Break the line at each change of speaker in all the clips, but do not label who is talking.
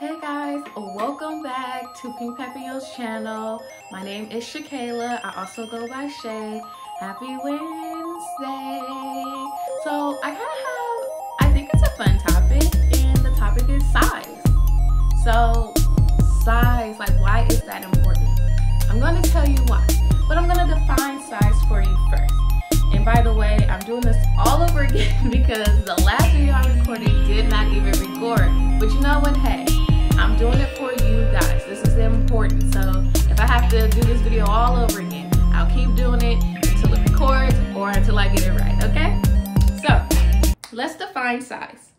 Hey guys, welcome back to Pink Papillon's channel. My name is Shakayla. I also go by Shay. Happy Wednesday. So I think it's a fun topic, and the topic is size. So size, like why is that important? I'm going to tell you why, but I'm going to define size for you first. And by the way, I'm doing this all over again because the last video I recorded did not even record. But you know what? Hey, I'm doing it for you guys. This is important. So if I have to do this video all over again, I'll keep doing it until it records or until I get it right, okay? So let's define size.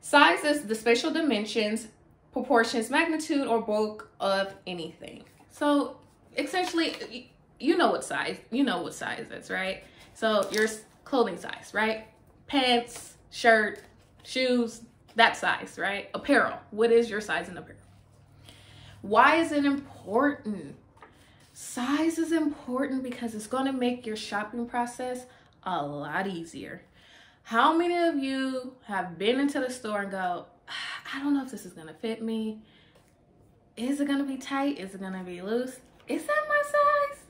Size is the spatial dimensions, proportions, magnitude, or bulk of anything. So essentially, you know what size is, right? So your clothing size, right? Pants, shirt, shoes, that size, right? Apparel, what is your size in apparel? Why is it important? Size is important because it's gonna make your shopping process a lot easier. How many of you have been into the store and go, I don't know if this is gonna fit me. Is it gonna be tight? Is it gonna be loose? Is that my size?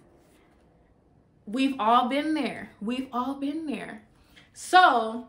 We've all been there. We've all been there. So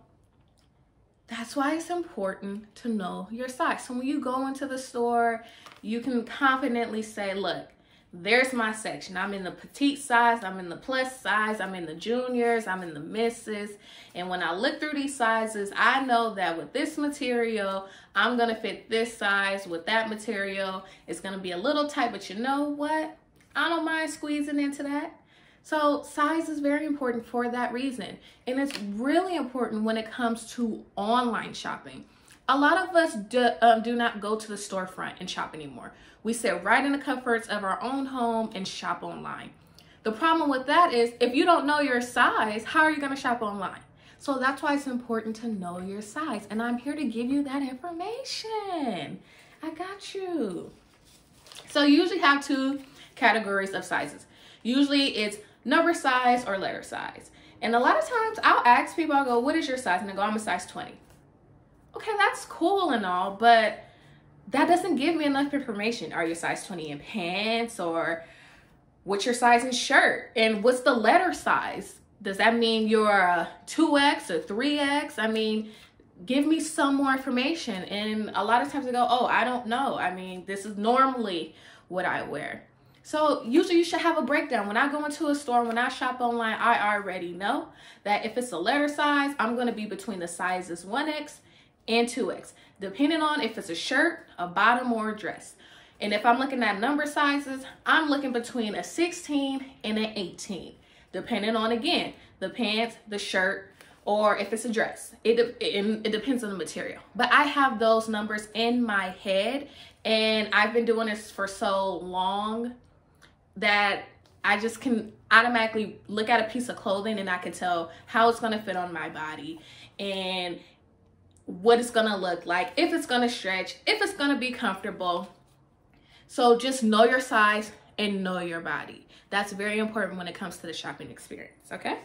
that's why it's important to know your size. So when you go into the store, you can confidently say, look, there's my section. I'm in the petite size, I'm in the plus size, I'm in the juniors, I'm in the misses. And when I look through these sizes, I know that with this material, I'm gonna fit this size. With that material, it's gonna be a little tight, but you know what? I don't mind squeezing into that. So size is very important for that reason. And it's really important when it comes to online shopping. A lot of us do not go to the storefront and shop anymore. We sit right in the comforts of our own home and shop online. The problem with that is if you don't know your size, how are you going to shop online? So that's why it's important to know your size. And I'm here to give you that information. I got you. So you usually have two categories of sizes. Usually it's number size or letter size. And a lot of times I'll ask people, I'll go, what is your size? And they go, I'm a size 20. Okay, that's cool and all, but that doesn't give me enough information. Are you size 20 in pants, or what's your size in shirt? And what's the letter size? Does that mean you're a 2X or 3X? I mean, give me some more information. And a lot of times they go, oh, I don't know. I mean, this is normally what I wear. So usually you should have a breakdown. When I go into a store, when I shop online, I already know that if it's a letter size, I'm going to be between the sizes 1X and 2X, depending on if it's a shirt, a bottom, or a dress. And if I'm looking at number sizes, I'm looking between a 16 and an 18, depending on, again, the pants, the shirt, or if it's a dress. It depends on the material. But I have those numbers in my head, and I've been doing this for so long that I just can automatically look at a piece of clothing and I can tell how it's gonna fit on my body and what it's gonna look like, if it's gonna stretch, if it's gonna be comfortable. So just know your size and know your body. That's very important when it comes to the shopping experience, okay?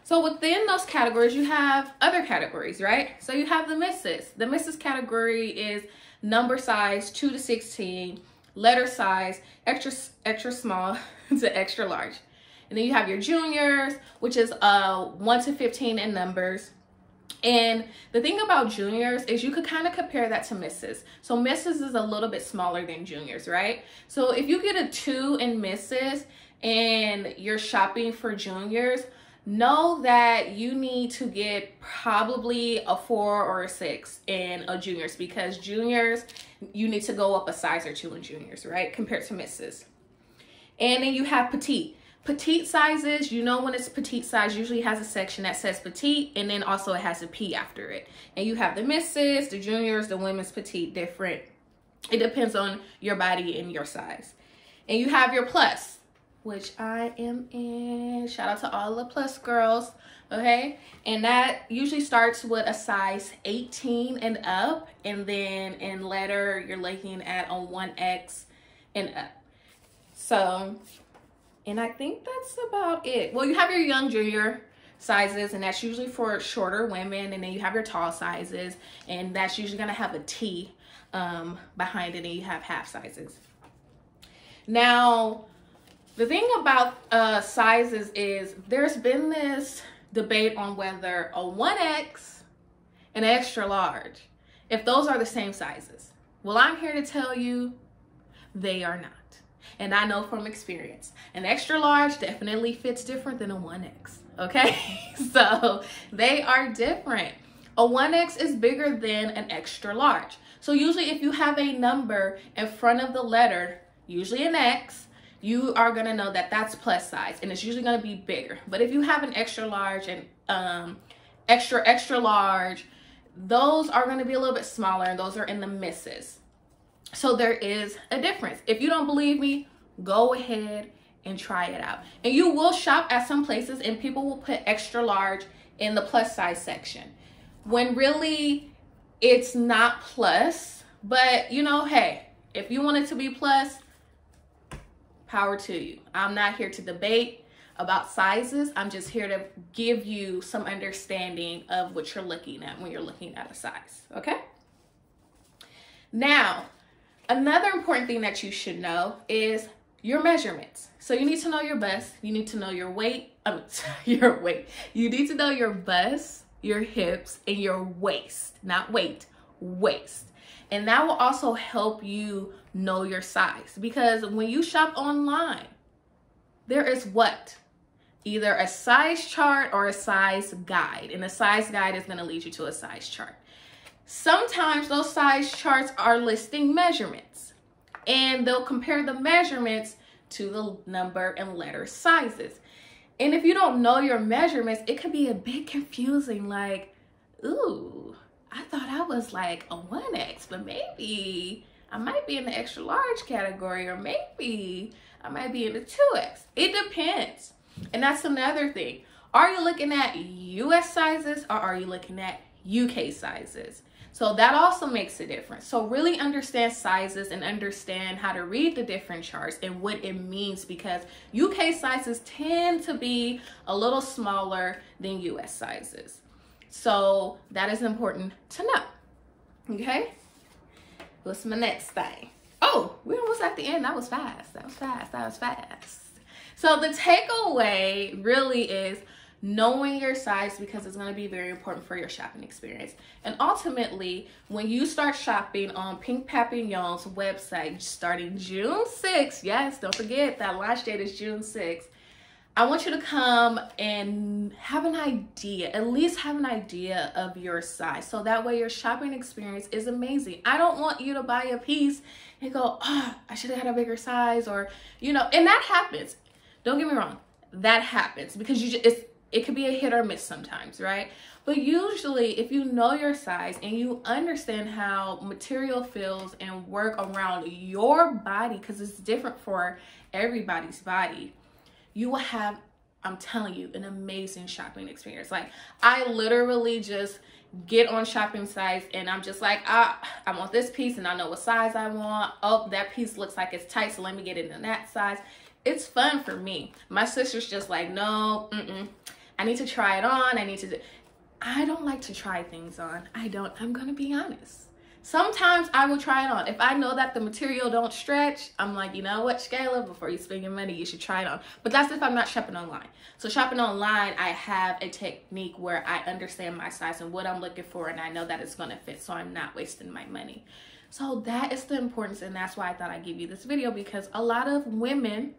So within those categories, you have other categories, right? So you have the misses. The misses category is number size 2 to 16, letter size, extra small to extra large. And then you have your juniors, which is 1 to 15 in numbers. And the thing about juniors is you could kind of compare that to misses. So misses is a little bit smaller than juniors, right? So if you get a 2 in misses and you're shopping for juniors, know that you need to get probably a 4 or a 6 in a juniors, because juniors, you need to go up a size or 2 in juniors, right? Compared to misses. And then you have petite. Petite sizes, you know, when it's petite size, usually has a section that says petite, and then also it has a P after it. And you have the misses, the juniors, the women's petite, different. It depends on your body and your size. And you have your plus, which I am in. Shout out to all the plus girls, okay? And that usually starts with a size 18 and up, and then in letter, you're looking at a 1X and up. So, and I think that's about it. Well, you have your young junior, sizes, and that's usually for shorter women, and then you have your tall sizes, and that's usually going to have a T behind it, and you have half sizes. Now, the thing about sizes is there's been this debate on whether a 1X and an extra large, if those are the same sizes. Well, I'm here to tell you they are not. And I know from experience, an extra large definitely fits different than a 1X, okay? So they are different. A 1X is bigger than an extra large. So usually if you have a number in front of the letter, usually an X, you are gonna know that that's plus size, and it's usually gonna be bigger. But if you have an extra large and extra large, those are gonna be a little bit smaller, and those are in the misses. So there is a difference. If you don't believe me, go ahead and try it out. And you will shop at some places and people will put extra large in the plus size section, when really it's not plus. But you know, hey, if you want it to be plus, power to you. I'm not here to debate about sizes. I'm just here to give you some understanding of what you're looking at when you're looking at a size, okay? Now, another important thing that you should know is your measurements. So you need to know your bust, you need to know your weight, your weight. You need to know your bust, your hips, and your waist, not weight, waist. And that will also help you know your size, because when you shop online, there is what? Either a size chart or a size guide, and a size guide is going to lead you to a size chart. Sometimes those size charts are listing measurements, and they'll compare the measurements to the number and letter sizes. And if you don't know your measurements, it could be a bit confusing, like, ooh, I thought I was like a 1X, but maybe I might be in the extra large category, or maybe I might be in the 2X. It depends. And that's another thing. Are you looking at US sizes, or are you looking at UK sizes? So that also makes a difference. So really understand sizes and understand how to read the different charts and what it means, because UK sizes tend to be a little smaller than US sizes. So that is important to know, okay? What's my next thing? Oh, we're almost at the end. That was fast. That was fast. That was fast. So the takeaway really is knowing your size, because it's going to be very important for your shopping experience. And ultimately, when you start shopping on Pink Papillon's website starting June 6th, yes, don't forget that launch date is June 6th, I want you to come and have an idea, at least have an idea of your size. So that way your shopping experience is amazing. I don't want you to buy a piece and go, oh, I should have had a bigger size, or, you know, and that happens. Don't get me wrong. That happens, because it could be a hit or miss sometimes, right? But usually if you know your size and you understand how material feels and work around your body, because it's different for everybody's body, you will have, I'm telling you, an amazing shopping experience. Like, I literally just get on shopping sites and I'm just like, I want this piece and I know what size I want. Oh, that piece looks like it's tight, so let me get it in that size. It's fun for me. My sister's just like, no, I need to try it on. I don't like to try things on. I'm gonna be honest. Sometimes I will try it on. If I know that the material don't stretch, I'm like, you know what, Shkayla, before you spend your money, you should try it on. But that's if I'm not shopping online. So shopping online, I have a technique where I understand my size and what I'm looking for, and I know that it's gonna fit, so I'm not wasting my money. So that is the importance, and that's why I thought I'd give you this video, because a lot of women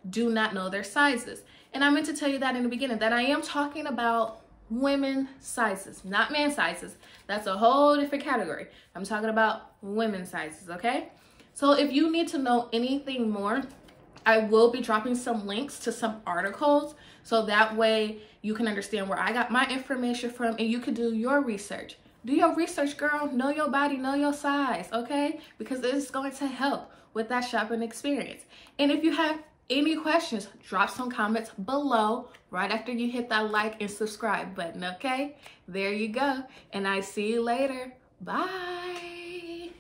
do not know their sizes. And I meant to tell you that in the beginning, that I am talking about women sizes, not man sizes. That's a whole different category. I'm talking about women sizes, okay? So if you need to know anything more, I will be dropping some links to some articles, so that way you can understand where I got my information from, and you can do your research. Do your research, girl. Know your body, know your size, okay? Because it's going to help with that shopping experience. And if you have any questions, drop some comments below right after you hit that like and subscribe button, okay? There you go. And I see you later. Bye.